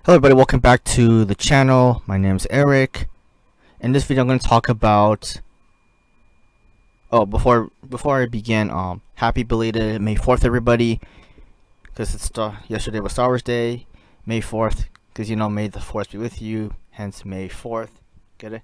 Hello everybody, welcome back to the channel. My name is Eric. In this video I'm going to talk about before I begin, happy belated May 4th everybody, because yesterday was Star Wars Day. May 4th, because may the 4th be with you, hence May 4th. Get it?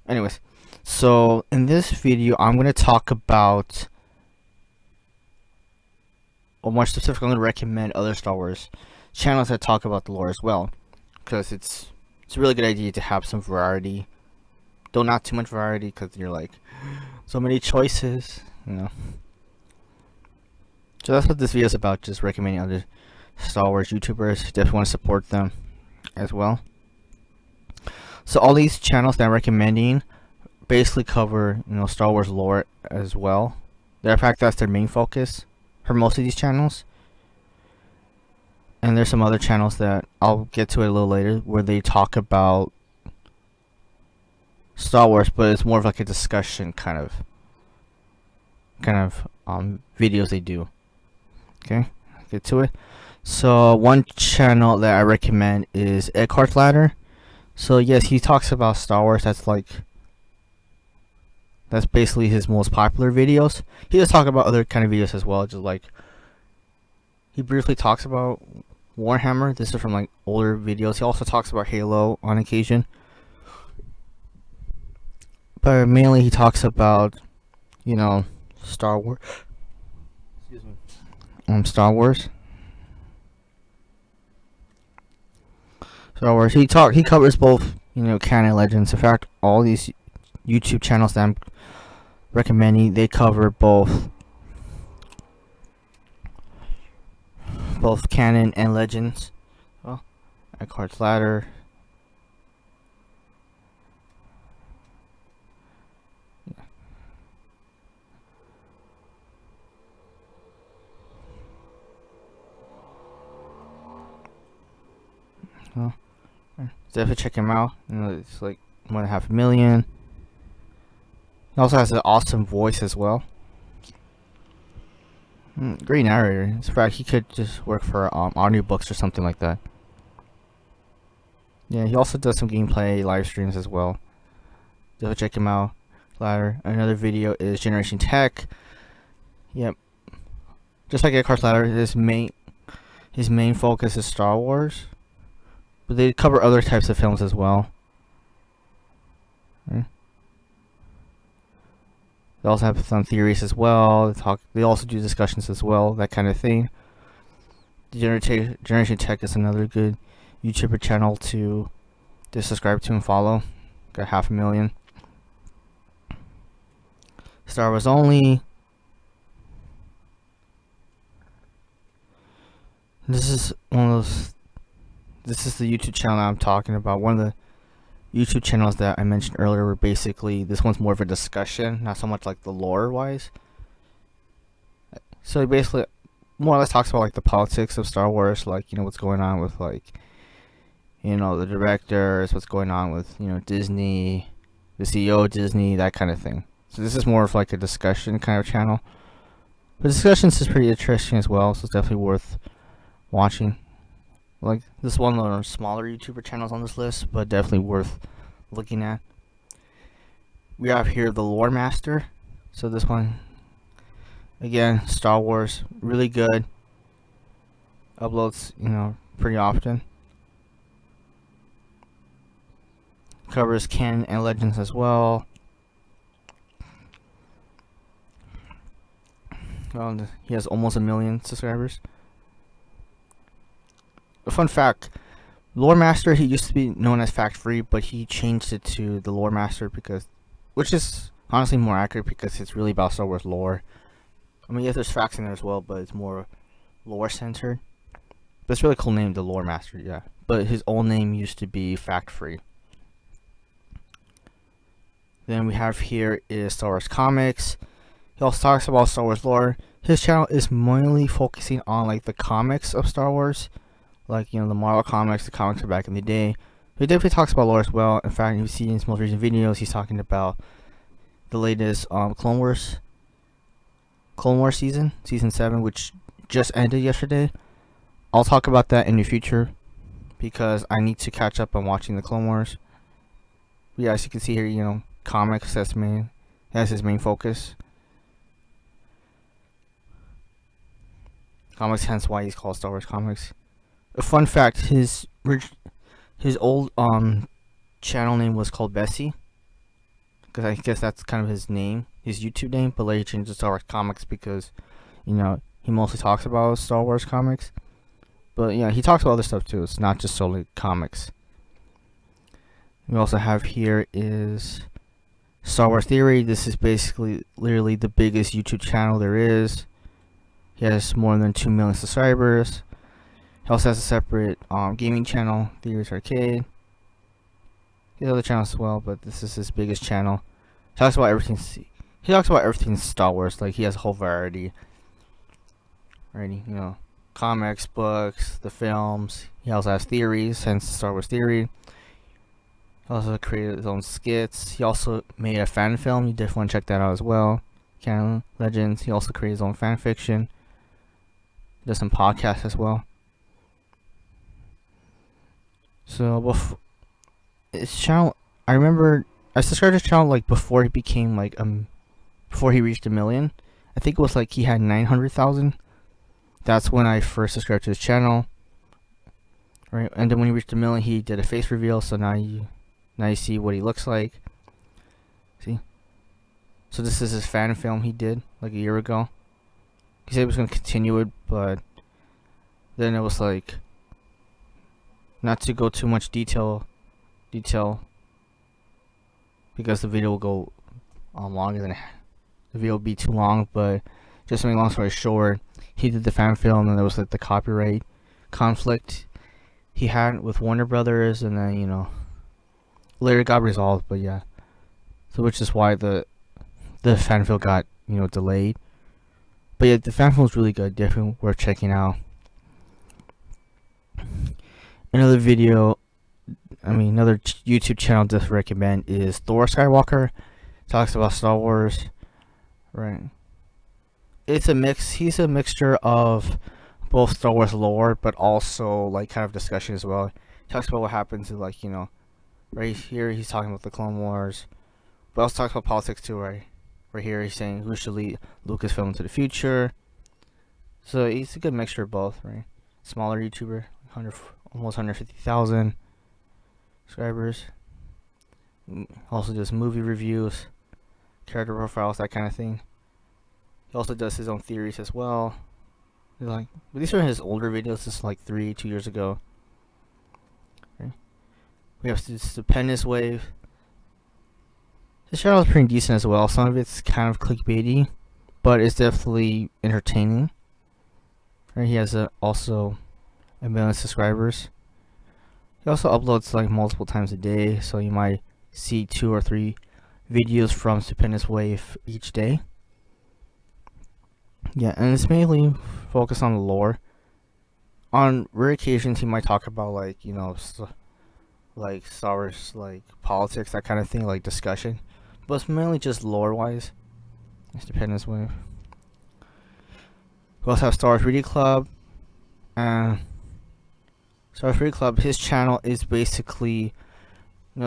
Anyways, so in this video I'm going to talk about, or more specifically I'm going to recommend other Star Wars channels that talk about the lore as well, because it's a really good idea to have some variety, though not too much variety, because you're like so many choices, so that's what this video is about, just recommending other Star Wars YouTubers. Definitely want to support them as well. So all these channels that I'm recommending basically cover Star Wars lore as well. In fact, that's their main focus for most of these channels. And there's some other channels that I'll get to it a little later where they talk about Star Wars, but it's more of like a discussion kind of videos they do. Okay, get to it. So one channel that I recommend is Eckhart's Ladder. So yes, he talks about Star Wars. That's basically his most popular videos. He does talk about other kind of videos as well, just like he briefly talks about Warhammer. This is from like older videos. He also talks about Halo on occasion, but mainly he talks about Star Wars. Excuse me. Star Wars. He covers both canon legends. In fact, all these YouTube channels that I'm recommending, they cover both canon and legends. Well, Eckhart's Ladder. Yeah. Well, definitely check him out. It's like more than 500,000. He also has an awesome voice as well. Great narrator. In fact, he could just work for audiobooks or something like that. Yeah, he also does some gameplay live streams as well. Definitely check him out. Ladder. Another video is Generation Tech. Yep. Just like Eckhart's Ladder, his main focus is Star Wars, but they cover other types of films as well. They also have some theories as well. They also do discussions as well, that kind of thing. Generation Tech is another good YouTuber channel to subscribe to and follow. Got 500,000. Star Wars Only. This is the YouTube channel I'm talking about. One of the YouTube channels that I mentioned earlier were basically, this one's more of a discussion, not so much like the lore wise. So he basically more or less talks about like the politics of Star Wars, like what's going on with like the directors, what's going on with Disney, the CEO of Disney, that kind of thing. So this is more of like a discussion kind of channel, but discussions is pretty interesting as well, so it's definitely worth watching. Like, this is one of the smaller YouTuber channels on this list, but definitely worth looking at. We have here the Lore Master. So this one, again, Star Wars, really good. Uploads, pretty often. Covers canon and legends as well. He has almost 1 million subscribers. A fun fact, Lore Master, he used to be known as Fact Free, but he changed it to the Lore Master which is honestly more accurate, because it's really about Star Wars lore. I mean, yes, there's facts in there as well, but it's more lore centered. But it's a really cool name, the Lore Master, yeah. But his old name used to be Fact Free. Then we have here is Star Wars Comics. He also talks about Star Wars lore. His channel is mainly focusing on like the comics of Star Wars, like the Marvel comics, the comics from back in the day. He definitely talks about lore as well. In fact, you see in his most recent videos, he's talking about the latest Clone Wars season 7, which just ended yesterday. I'll talk about that in the future, because I need to catch up on watching the Clone Wars. But yeah, as you can see here, comics that's his main focus. Comics, hence why he's called Star Wars Comics. A fun fact: his old channel name was called Bessie, because I guess that's kind of his name, his YouTube name. But later he changed to Star Wars Comics because he mostly talks about Star Wars comics. But yeah, he talks about other stuff too. It's not just solely comics. We also have here is Star Wars Theory. This is basically literally the biggest YouTube channel there is. He has more than 2 million subscribers. He also has a separate gaming channel, Theories Arcade. He has other channels as well, but this is his biggest channel. He talks about everything. He talks about everything Star Wars. Like, he has a whole variety. Comics, books, the films. He also has theories, hence Star Wars Theory. He also created his own skits. He also made a fan film. You definitely want to check that out as well. Canon Legends. He also created his own fan fiction. Does some podcasts as well. So his channel, I remember I subscribed to his channel like before he became before he reached 1 million. I think it was like he had 900,000. That's when I first subscribed to his channel. Right, and then when he reached 1 million, he did a face reveal. So now you see what he looks like. See, so this is his fan film he did like a year ago. He said he was going to continue it, but then it was like, not to go too much detail because the video will go on longer than the video will be too long. But just to make a long story short, he did the fan film, and there was like the copyright conflict he had with Warner Brothers, and then later it got resolved. But yeah, so which is why the fan film got delayed. But yeah, the fan film is really good, definitely worth checking out. Another YouTube channel to recommend is Thor Skywalker. Talks about Star Wars, right? It's a mix. He's a mixture of both Star Wars lore, but also like kind of discussion as well. He talks about what happens to right here he's talking about the Clone Wars, but also talks about politics too, right? Right here he's saying who should lead Lucasfilm into the future. So he's a good mixture of both, right? Smaller YouTuber, almost 150,000 subscribers. Also does movie reviews, character profiles, that kind of thing. He also does his own theories as well. But these are his older videos, just like 2 years ago. Okay. We have the Stupendous Wave. This channel is pretty decent as well. Some of it's kind of clickbaity, but it's definitely entertaining. Right, he has also 1 million subscribers. He also uploads multiple times a day, so you might see 2 or 3 videos from Stupendous Wave each day. Yeah, and it's mainly focused on the lore. On rare occasions, he might talk about Star Wars, politics, that kind of thing, discussion. But it's mainly just lore-wise. Stupendous Wave. We also have Star Wars Reading Club. And Star Wars Reading Club, his channel is basically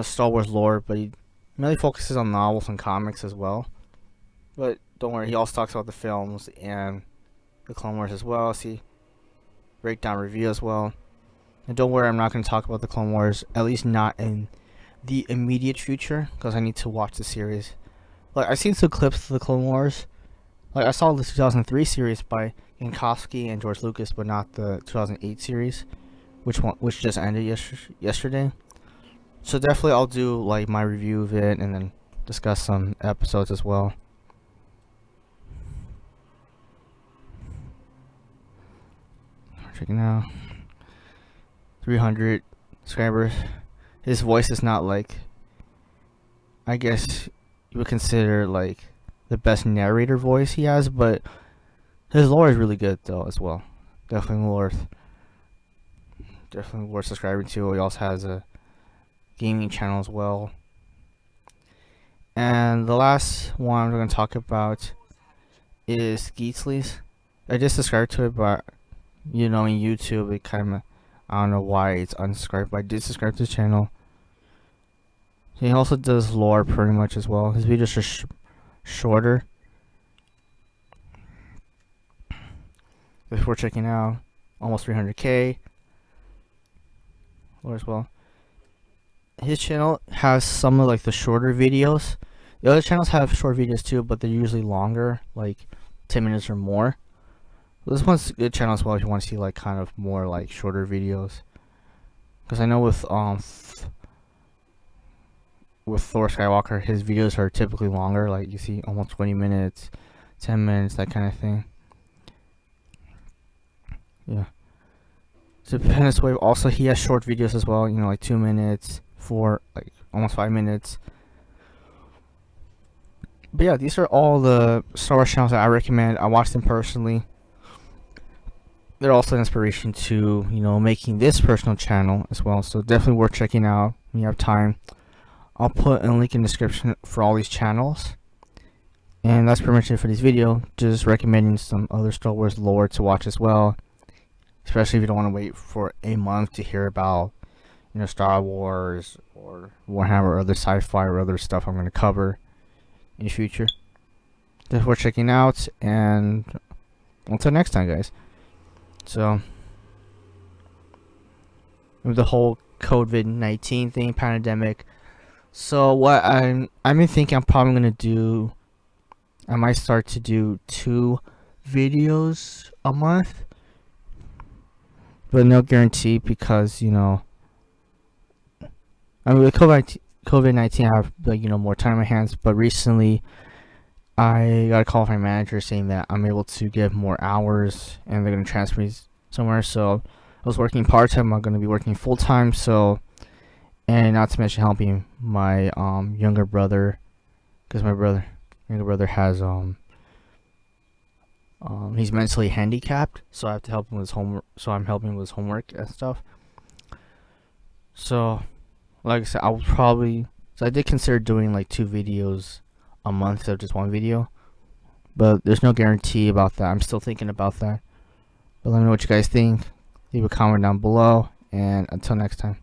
Star Wars lore, but he mainly focuses on novels and comics as well. But don't worry, he also talks about the films and the Clone Wars as well. See, breakdown review as well. And don't worry, I'm not going to talk about the Clone Wars, at least not in the immediate future, because I need to watch the series. I've seen some clips of the Clone Wars. I saw the 2003 series by Yankowski and George Lucas, but not the 2008 series, which just ended yesterday. So definitely I'll do my review of it and then discuss some episodes as well. Checking out 300 subscribers. His voice is not I guess you would consider the best narrator voice he has, but his lore is really good though as well. Definitely worth subscribing to. He also has a gaming channel as well. And the last one we're going to talk about is Geeksleys. I just subscribed to it, but in YouTube it kind of I don't know why it's unsubscribed, but I did subscribe to his channel. He also does lore pretty much as well. His videos are shorter. Before checking out, almost 300k lore as well. His channel has some of like the shorter videos. The other channels have short videos too, but they're usually longer, like 10 minutes or more. This one's a good channel as well if you want to see like kind of more like shorter videos. Because I know with Thor Skywalker, his videos are typically longer, like you see almost 20 minutes, 10 minutes, that kind of thing. Yeah. So Penance Wave also, he has short videos as well, you know, like 2 minutes, 4, like almost 5 minutes. But yeah, these are all the Star Wars channels that I recommend. I watch them personally. They're also an inspiration to, you know, making this personal channel as well. So definitely worth checking out when you have time. I'll put a link in the description for all these channels. And that's pretty much it for this video. Just recommending some other Star Wars lore to watch as well. Especially if you don't want to wait for a month to hear about, you know, Star Wars or Warhammer or other sci-fi or other stuff I'm going to cover in the future. Thanks for checking out, and until next time, guys. So, with the whole COVID-19 thing, pandemic. So what I've been thinking I'm probably going to do, I might start to do 2 videos a month. But no guarantee, because, you know, I mean, with COVID-19, I have, like, you know, more time on my hands. But recently, I got a call from my manager saying that I'm able to get more hours, and they're going to transfer me somewhere. So I was working part-time. I'm going to be working full-time. So, and not to mention helping my younger brother, because my younger brother has he's mentally handicapped, so I have to help him with his homework. So I'm helping with his homework and stuff. So, like I said, I did consider doing like 2 videos a month instead of just 1 video, but there's no guarantee about that. I'm still thinking about that. But let me know what you guys think. Leave a comment down below, and until next time.